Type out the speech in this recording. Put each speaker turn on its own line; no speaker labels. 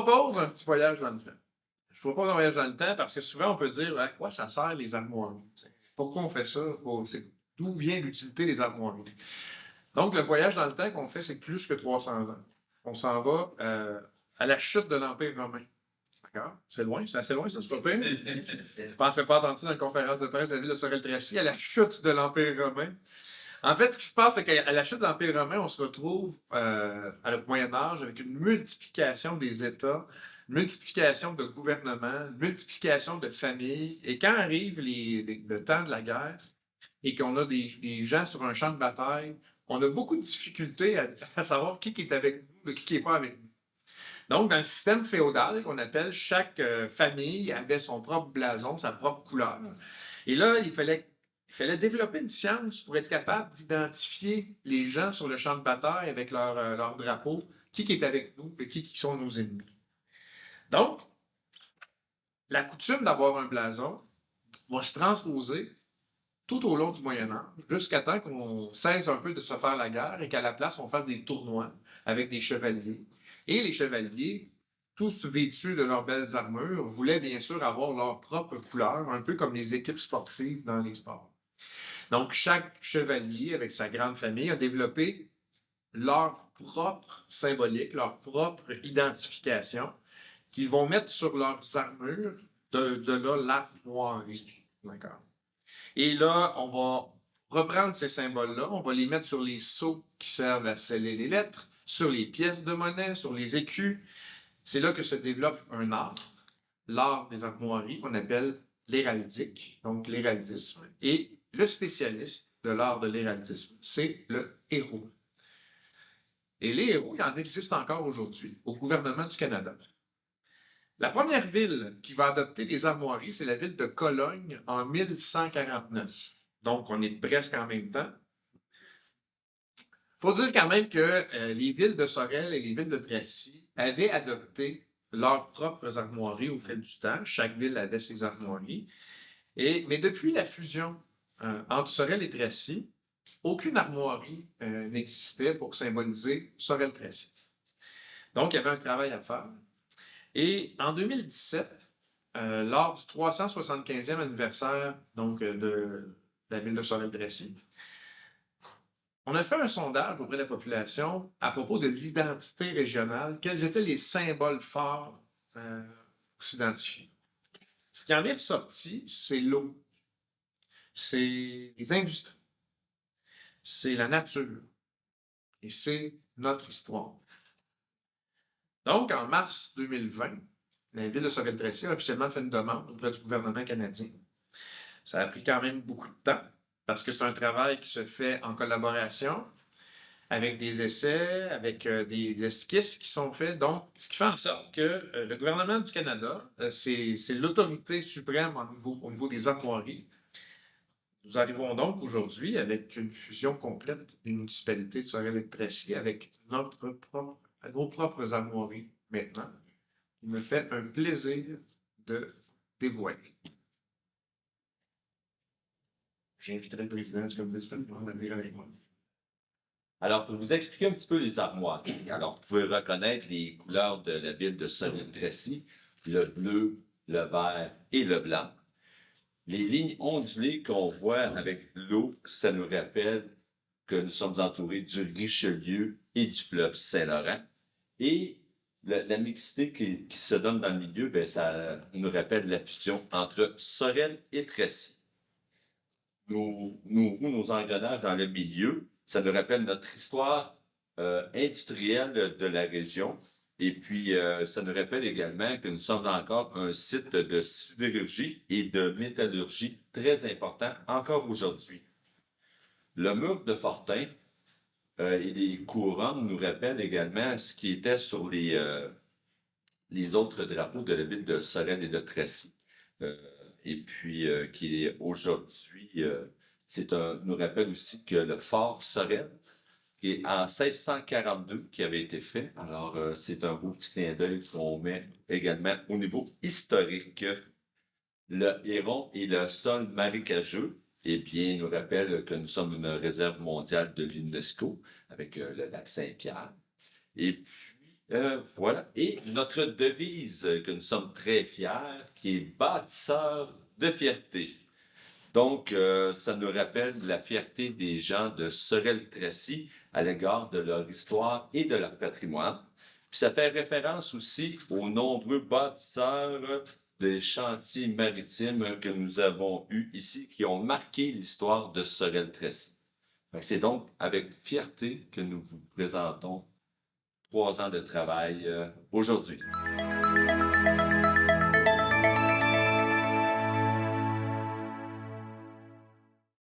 propose un petit voyage dans le temps. Je propose un voyage dans le temps parce que souvent on peut dire à quoi ça sert les armoiries? T'sais? Pourquoi on fait ça? D'où vient l'utilité des armoiries? Donc, le voyage dans le temps qu'on fait, c'est plus que 300 ans. On s'en va à la chute de l'Empire romain. D'accord? C'est loin, c'est assez loin, ça se fait pas. Je pensais pas entendre ça dans une conférence de presse de la ville de Sorel-Tracy, à la chute de l'Empire romain. En fait, ce qui se passe, c'est qu'à la chute de l'Empire romain, on se retrouve à le Moyen Âge avec une multiplication des États, une multiplication de gouvernements, une multiplication de familles. Et quand arrive le temps de la guerre et qu'on a des gens sur un champ de bataille, on a beaucoup de difficultés à savoir qui est avec nous et qui n'est pas avec nous. Donc, dans le système féodal qu'on appelle, chaque famille avait son propre blason, sa propre couleur. Et là, il fallait développer une science pour être capable d'identifier les gens sur le champ de bataille avec leur drapeau, qui est avec nous et qui sont nos ennemis. Donc, la coutume d'avoir un blason va se transposer tout au long du Moyen Âge, jusqu'à temps qu'on cesse un peu de se faire la guerre et qu'à la place, on fasse des tournois avec des chevaliers. Et les chevaliers, tous vêtus de leurs belles armures, voulaient bien sûr avoir leur propre couleur, un peu comme les équipes sportives dans les sports. Donc, chaque chevalier, avec sa grande famille, a développé leur propre symbolique, leur propre identification, qu'ils vont mettre sur leurs armures, de là l'armoirie. D'accord? Et là, on va reprendre ces symboles-là, on va les mettre sur les sceaux qui servent à sceller les lettres, sur les pièces de monnaie, sur les écus. C'est là que se développe un art, l'art des armoiries, qu'on appelle l'héraldique, donc l'héraldisme. Et le spécialiste de l'art de l'héraldisme, c'est le héros. Et les héros, il en existe encore aujourd'hui au gouvernement du Canada. La première ville qui va adopter les armoiries, c'est la ville de Cologne en 1149. Donc, on est presque en même temps. Il faut dire quand même que les villes de Sorel et les villes de Tracy avaient adopté leurs propres armoiries au fil du temps. Chaque ville avait ses armoiries. Mais depuis la fusion entre Sorel et Tracy, aucune armoirie n'existait pour symboliser Sorel-Tracy. Donc, il y avait un travail à faire. Et en 2017, lors du 375e anniversaire de la ville de Sorel-Tracy, on a fait un sondage auprès de la population à propos de l'identité régionale. Quels étaient les symboles forts pour s'identifier? Ce qui en est ressorti, c'est l'eau, c'est les industries, c'est la nature et c'est notre histoire. Donc, en mars 2020, la ville de Sorel-Tracy a officiellement fait une demande auprès du gouvernement canadien. Ça a pris quand même beaucoup de temps parce que c'est un travail qui se fait en collaboration avec des essais, avec des esquisses qui sont faits. Donc, ce qui fait en sorte que le gouvernement du Canada, c'est l'autorité suprême au niveau des armoiries. Nous arrivons donc aujourd'hui avec une fusion complète des municipalités de Sorel-Tracy avec nos propres armoiries maintenant. Il me fait un plaisir de dévoiler. J'inviterai le président du comité pour venir avec moi.
Alors, pour vous expliquer un petit peu les armoiries, alors vous pouvez reconnaître les couleurs de la ville de Sorel-Tracy, le bleu, le vert et le blanc. Les lignes ondulées qu'on voit avec l'eau, ça nous rappelle que nous sommes entourés du Richelieu et du fleuve Saint-Laurent. Et la mixité qui se donne dans le milieu, bien, ça nous rappelle la fusion entre Sorel et Tracy. Nos engrenages dans le milieu, ça nous rappelle notre histoire industrielle de la région. Et puis, ça nous rappelle également que nous sommes encore un site de sidérurgie et de métallurgie très important encore aujourd'hui. Le mur de Fortin et les couronnes nous rappellent également ce qui était sur les autres drapeaux de la ville de Sorel et de Tracy. Et puis, qui est aujourd'hui, nous rappelle aussi que le fort Sorel, qui est en 1642 qui avait été fait. Alors, c'est un beau petit clin d'œil qu'on met également au niveau historique. Le Héron et le sol marécageux, eh bien, nous rappelle que nous sommes une réserve mondiale de l'UNESCO avec le lac Saint-Pierre. Et puis, Voilà. Et notre devise que nous sommes très fiers, qui est bâtisseur de fierté. Donc, ça nous rappelle la fierté des gens de Sorel-Tracy à l'égard de leur histoire et de leur patrimoine. Puis ça fait référence aussi aux nombreux bâtisseurs des chantiers maritimes que nous avons eus ici, qui ont marqué l'histoire de Sorel-Tracy. C'est donc avec fierté que nous vous présentons 3 ans de travail aujourd'hui.